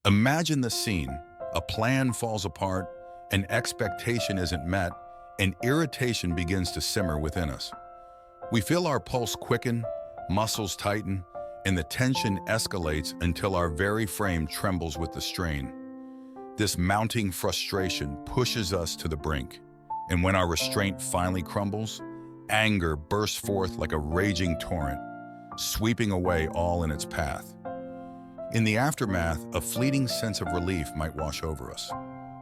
Imagine the scene. A plan falls apart, an expectation isn't met, and irritation begins to simmer within us. We feel our pulse quicken, muscles tighten, and the tension escalates until our very frame trembles with the strain. This mounting frustration pushes us to the brink, and when our restraint finally crumbles, anger bursts forth like a raging torrent, sweeping away all in its path. In the aftermath, a fleeting sense of relief might wash over us.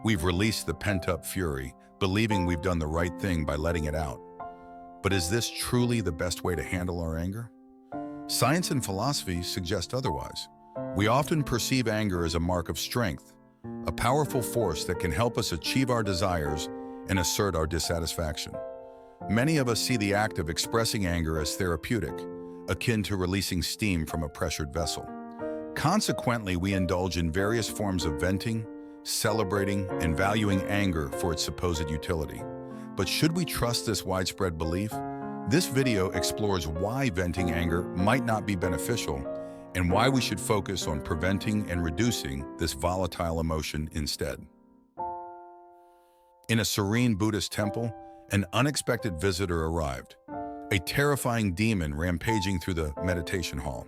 We've released the pent-up fury, believing we've done the right thing by letting it out. But is this truly the best way to handle our anger? Science and philosophy suggest otherwise. We often perceive anger as a mark of strength, a powerful force that can help us achieve our desires and assert our dissatisfaction. Many of us see the act of expressing anger as therapeutic, akin to releasing steam from a pressured vessel. Consequently, we indulge in various forms of venting, celebrating, and valuing anger for its supposed utility. But should we trust this widespread belief? This video explores why venting anger might not be beneficial and why we should focus on preventing and reducing this volatile emotion instead. In a serene Buddhist temple, an unexpected visitor arrived, a terrifying demon rampaging through the meditation hall.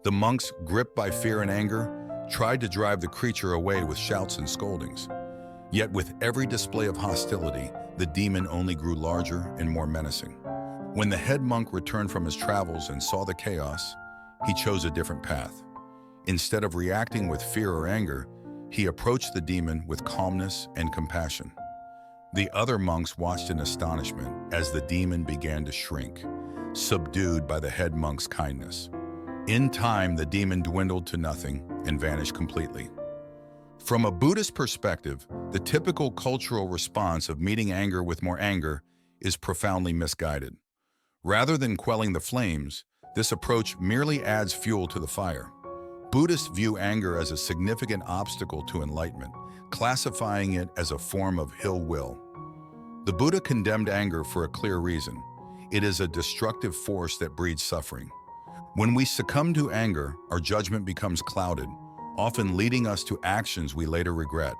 The monks, gripped by fear and anger, tried to drive the creature away with shouts and scoldings. Yet with every display of hostility, the demon only grew larger and more menacing. When the head monk returned from his travels and saw the chaos, he chose a different path. Instead of reacting with fear or anger, he approached the demon with calmness and compassion. The other monks watched in astonishment as the demon began to shrink, subdued by the head monk's kindness. In time, the demon dwindled to nothing and vanished completely. From a Buddhist perspective, the typical cultural response of meeting anger with more anger is profoundly misguided. Rather than quelling the flames, this approach merely adds fuel to the fire. Buddhists view anger as a significant obstacle to enlightenment, classifying it as a form of ill will. The Buddha condemned anger for a clear reason. It is a destructive force that breeds suffering. When we succumb to anger, our judgment becomes clouded, often leading us to actions we later regret.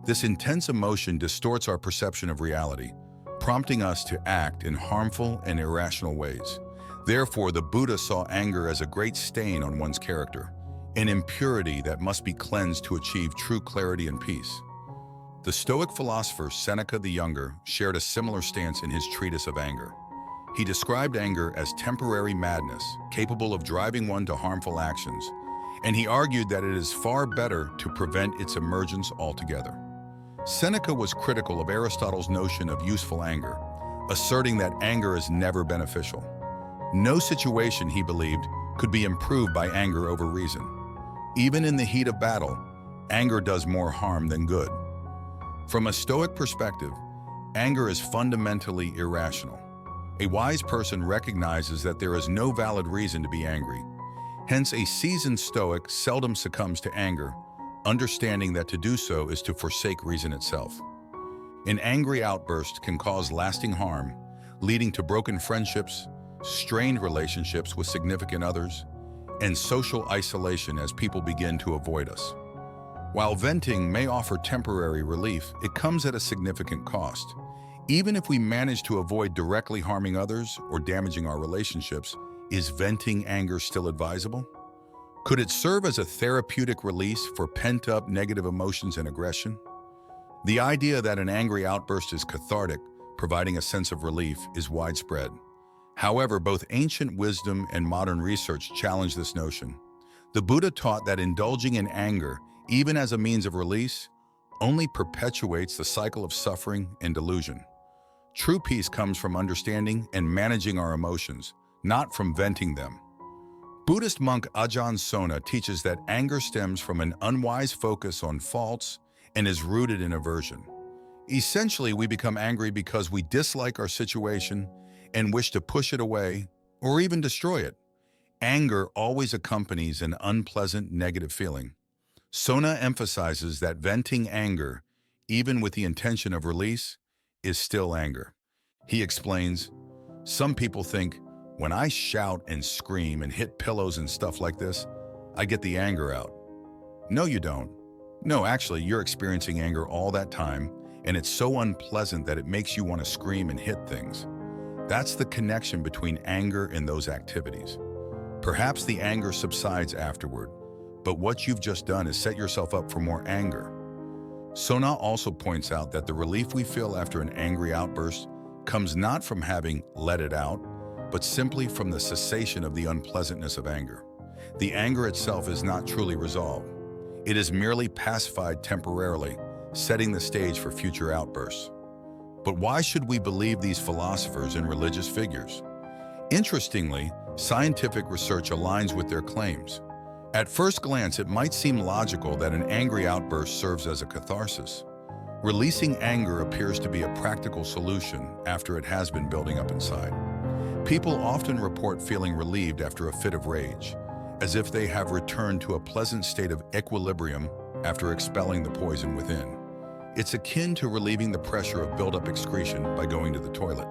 This intense emotion distorts our perception of reality, prompting us to act in harmful and irrational ways. Therefore, the Buddha saw anger as a great stain on one's character, an impurity that must be cleansed to achieve true clarity and peace. The Stoic philosopher Seneca the Younger shared a similar stance in his treatise of anger. He described anger as temporary madness, capable of driving one to harmful actions, and he argued that it is far better to prevent its emergence altogether. Seneca was critical of Aristotle's notion of useful anger, asserting that anger is never beneficial. No situation, he believed, could be improved by anger over reason. Even in the heat of battle, anger does more harm than good. From a Stoic perspective, anger is fundamentally irrational. A wise person recognizes that there is no valid reason to be angry. Hence, a seasoned Stoic seldom succumbs to anger, understanding that to do so is to forsake reason itself. An angry outburst can cause lasting harm, leading to broken friendships, strained relationships with significant others, and social isolation as people begin to avoid us. While venting may offer temporary relief, it comes at a significant cost. Even if we manage to avoid directly harming others or damaging our relationships, is venting anger still advisable? Could it serve as a therapeutic release for pent-up negative emotions and aggression? The idea that an angry outburst is cathartic, providing a sense of relief, is widespread. However, both ancient wisdom and modern research challenge this notion. The Buddha taught that indulging in anger, even as a means of release, only perpetuates the cycle of suffering and delusion. True peace comes from understanding and managing our emotions, not from venting them. Buddhist monk Ajahn Sona teaches that anger stems from an unwise focus on faults and is rooted in aversion. Essentially, we become angry because we dislike our situation and wish to push it away or even destroy it. Anger always accompanies an unpleasant negative feeling. Sona emphasizes that venting anger, even with the intention of release, is still anger. He explains, "Some people think, when I shout and scream and hit pillows and stuff like this, I get the anger out. No, you don't. No, actually, you're experiencing anger all that time, and it's so unpleasant that it makes you want to scream and hit things. That's the connection between anger and those activities. Perhaps the anger subsides afterward, but what you've just done is set yourself up for more anger. Sona also points out that the relief we feel after an angry outburst comes not from having let it out, but simply from the cessation of the unpleasantness of anger. The anger itself is not truly resolved. It is merely pacified temporarily, setting the stage for future outbursts. But why should we believe these philosophers and religious figures? Interestingly, scientific research aligns with their claims. At first glance, it might seem logical that an angry outburst serves as a catharsis. Releasing anger appears to be a practical solution after it has been building up inside. People often report feeling relieved after a fit of rage, as if they have returned to a pleasant state of equilibrium after expelling the poison within. It's akin to relieving the pressure of built-up excretion by going to the toilet.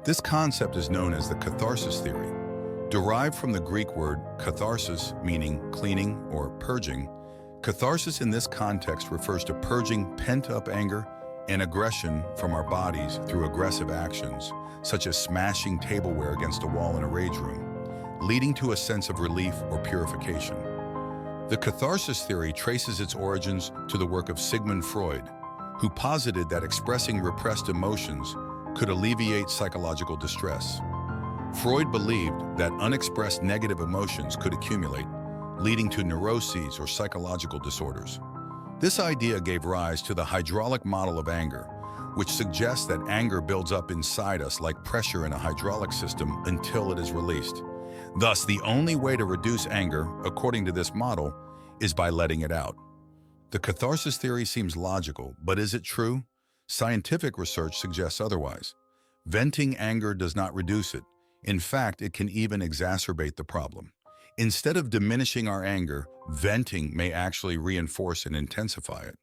This concept is known as the catharsis theory. Derived from the Greek word katharsis, meaning cleaning or purging, catharsis in this context refers to purging pent-up anger and aggression from our bodies through aggressive actions, such as smashing tableware against a wall in a rage room, leading to a sense of relief or purification. The catharsis theory traces its origins to the work of Sigmund Freud, who posited that expressing repressed emotions could alleviate psychological distress. Freud believed that unexpressed negative emotions could accumulate, leading to neuroses or psychological disorders. This idea gave rise to the hydraulic model of anger, which suggests that anger builds up inside us like pressure in a hydraulic system until it is released. Thus, the only way to reduce anger, according to this model, is by letting it out. The catharsis theory seems logical, but is it true? Scientific research suggests otherwise. Venting anger does not reduce it. In fact, it can even exacerbate the problem. Instead of diminishing our anger, venting may actually reinforce and intensify it.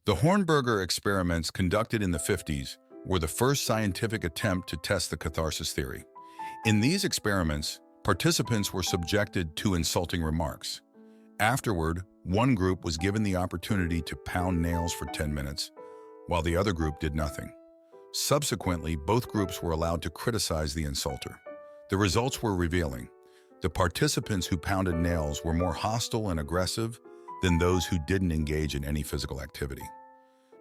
The Hornberger experiments conducted in the 50s were the first scientific attempt to test the catharsis theory. In these experiments, participants were subjected to insulting remarks. Afterward, one group was given the opportunity to pound nails for 10 minutes, while the other group did nothing. Subsequently, both groups were allowed to criticize the insulter. The results were revealing. The participants who pounded nails were more hostile and aggressive than those who didn't engage in any physical activity.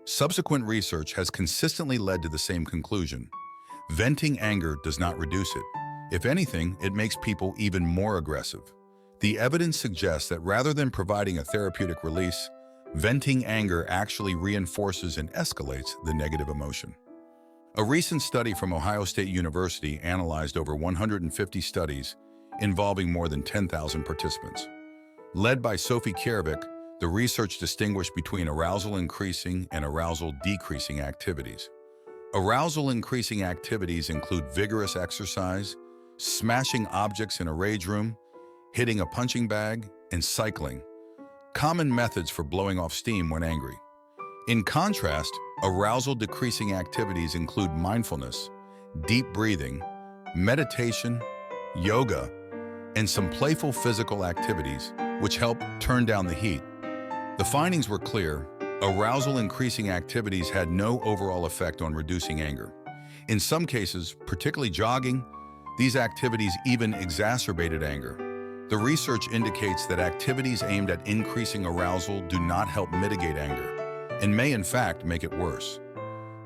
Subsequent research has consistently led to the same conclusion. Venting anger does not reduce it. If anything, it makes people even more aggressive. The evidence suggests that rather than providing a therapeutic release, venting anger actually reinforces and escalates the negative emotion. A recent study from Ohio State University analyzed over 150 studies involving more than 10,000 participants. Led by Sophie Kiervik, the research distinguished between arousal-increasing and arousal-decreasing activities. Arousal-increasing activities include vigorous exercise, smashing objects in a rage room, hitting a punching bag, and cycling, common methods for blowing off steam when angry. In contrast, arousal-decreasing activities include mindfulness, deep breathing, meditation, yoga, and some playful physical activities, which help turn down the heat. The findings were clear. Arousal-increasing activities had no overall effect on reducing anger. In some cases, particularly jogging, these activities even exacerbated anger. The research indicates that activities aimed at increasing arousal do not help mitigate anger, and may in fact make it worse.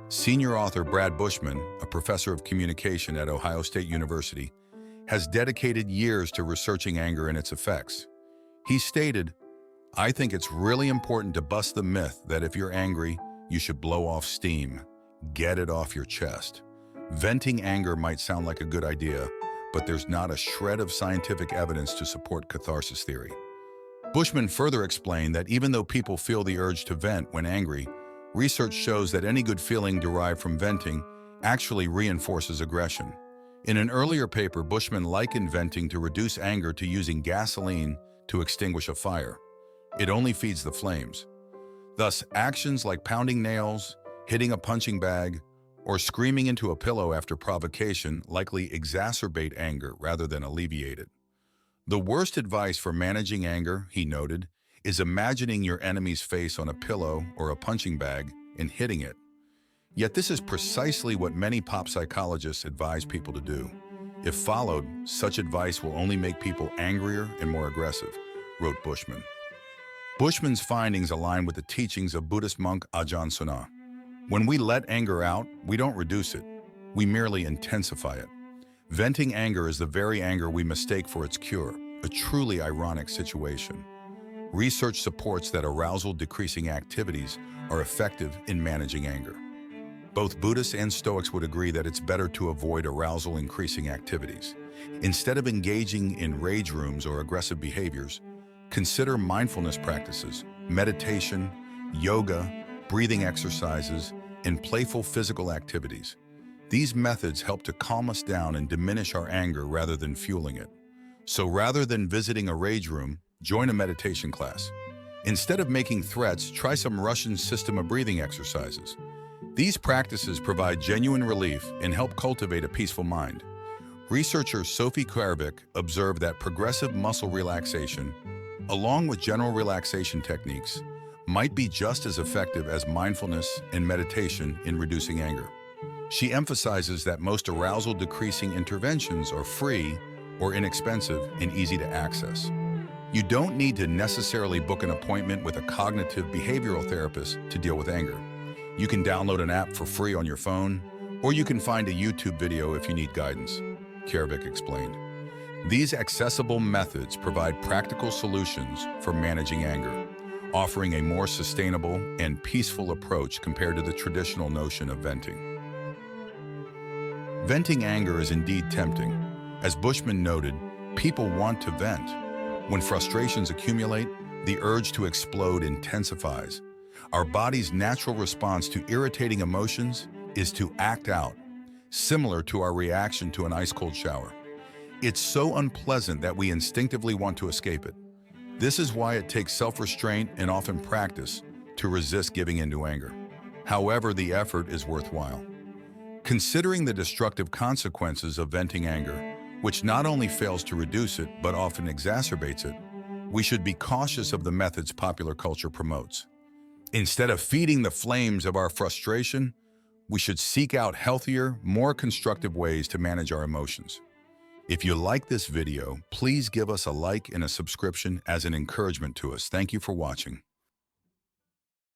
Senior author Brad Bushman, a professor of communication at Ohio State University, has dedicated years to researching anger and its effects. He stated, "I think it's really important to bust the myth that if you're angry, you should blow off steam. Get it off your chest. Venting anger might sound like a good idea, but there's not a shred of scientific evidence to support catharsis theory." Bushman further explained that even though people feel the urge to vent when angry, research shows that any good feeling derived from venting actually reinforces aggression. In an earlier paper, Bushman likened venting to reduce anger to using gasoline to extinguish a fire. It only feeds the flames. Thus, actions like pounding nails, hitting a punching bag, or screaming into a pillow after provocation likely exacerbate anger rather than alleviate it. The worst advice for managing anger, he noted, is imagining your enemy's face on a pillow or a punching bag and hitting it. Yet this is precisely what many pop psychologists advise people to do. If followed, such advice will only make people angrier and more aggressive, wrote Bushman. Bushman's findings align with the teachings of Buddhist monk Ajahn Suna. When we let anger out, we don't reduce it, we merely intensify it. Venting anger is the very anger we mistake for its cure, a truly ironic situation. Research supports that arousal-decreasing activities are effective in managing anger. Both Buddhists and Stoics would agree that it's better to avoid arousal-increasing activities. Instead of engaging in rage rooms or aggressive behaviors, consider mindfulness practices, meditation, yoga, breathing exercises, and playful physical activities. These methods help to calm us down and diminish our anger rather than fueling it. So rather than visiting a rage room, join a meditation class. Instead of making threats, try some Russian system of breathing exercises. These practices provide genuine relief and help cultivate a peaceful mind. Researcher Sophie Kwervik observed that progressive muscle relaxation, along with general relaxation techniques, might be just as effective as mindfulness and meditation in reducing anger. She emphasizes that most arousal-decreasing interventions are free or inexpensive and easy to access. You don't need to necessarily book an appointment with a cognitive behavioral therapist to deal with anger. You can download an app for free on your phone, or you can find a YouTube video if you need guidance, Kwervik explained. These accessible methods provide practical solutions for managing anger, offering a more sustainable and peaceful approach compared to the traditional notion of venting. Venting anger is indeed tempting. As Bushman noted, people want to vent. When frustrations accumulate, the urge to explode intensifies. Our body's natural response to irritating emotions is to act out, similar to our reaction to an ice-cold shower. It's so unpleasant that we instinctively want to escape it. This is why it takes self-restraint and often practice to resist giving in to anger. However, the effort is worthwhile. Considering the destructive consequences of venting anger, which not only fails to reduce it but often exacerbates it, we should be cautious of the methods popular culture promotes. Instead of feeding the flames of our frustration, we should seek out healthier, more constructive ways to manage our emotions. If you like this video, please give us a like and a subscription as an encouragement to us. Thank you for watching.